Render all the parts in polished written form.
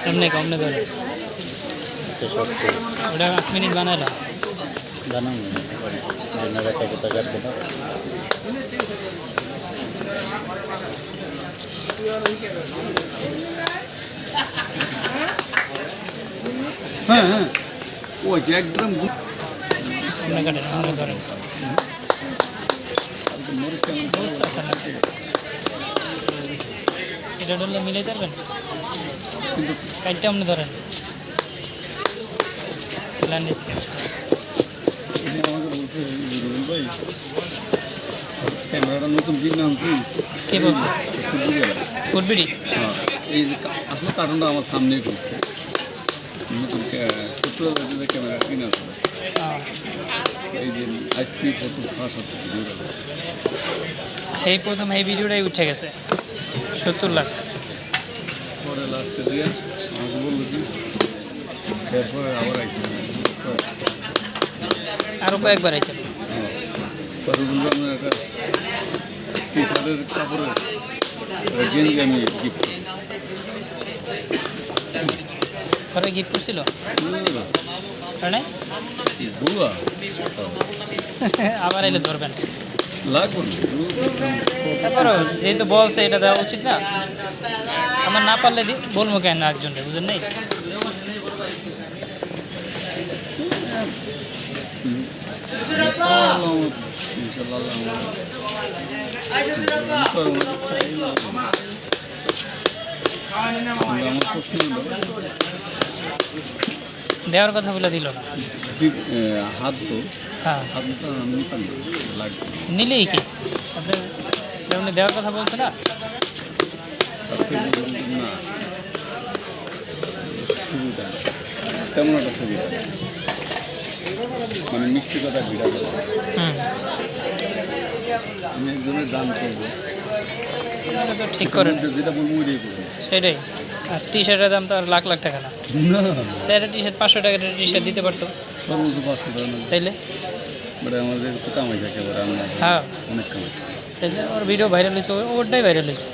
এমনি কমনে ধরে ওটা 8 মিনিট বানাইলাম বানানো হ্যাঁ হ্যাঁ ওই যে একদম ধরেন এটা ধরলে মিলাই পারবেন কাজটা আপনি ধরেন আমাকে বলছে রুবেল ভাই ক্যামেরাটা নতুন কিনে আনছি কে বলছে ফুটবিড়ি হ্যাঁ এই আসলে কার্টুনটা আমার সামনেই করছে নতুন 70,000 ক্যামেরা কিনে আসলে এই যে আইসক্রিম ফটো ফাঁস হচ্ছে এই প্রথম এই ভিডিওটাই উঠে গেছে 70 লাখ পরে লাস্টে দিয়ে আমাকে বললো কি এরপরে আবার আইসি আরও কয়েকবার আইছে পরে বললো আপনার একটা টি শার্টের কাপড়ের গেঞ্জি আমি গিফট পরে গিফট করছিল কারণে আবার এলে ধরবেন তারপরও যেহেতু বলছে এটা দেওয়া উচিত না আমার না পারলে বলবো কেন একজনকে বুঝেন নাই দেওয়ার কথা বলে দিল না হাত তো হ্যাঁ হাত তো লাগবে নিলেই কি আপনি দেওয়ার কথা বলছে না না সুবিধা তেমন একটা সুবিধা মানে মিষ্টি কথা ভিড়া করে আমি একজনের দান করবো ঠিক করেন যেটা বলবো ওইটাই করবো সেটাই আর টি শার্টের দাম তো আর লাখ লাখ টাকা না একটা টি শার্ট 500 টাকার টি শার্ট দিতে পারতো সর্বোচ্চ 500 টাকা তাইলে আমাদের একটু কামাই থাকে এবার আমরা হ্যাঁ অনেক কামাই তাইলে ওর ভিডিও ভাইরাল হয়েছে ওরটাই ভাইরাল হয়েছে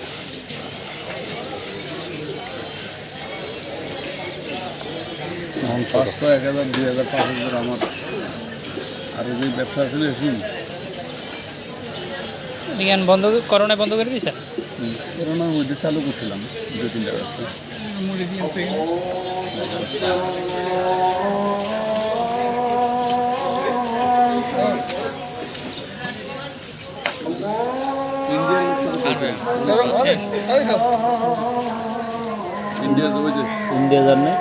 এখন 500 1000 2000 5000 আমার আর ওই ব্যবসা চলে এসি বিজ্ঞান বন্ধ করোনা বন্ধ করে দিয়েছে করোনার মধ্যে চালু করছিলাম 2-3টা ব্যবসা মুড়ি দিয়ে ইন্ডিয়া ইন্ডিয়া জানে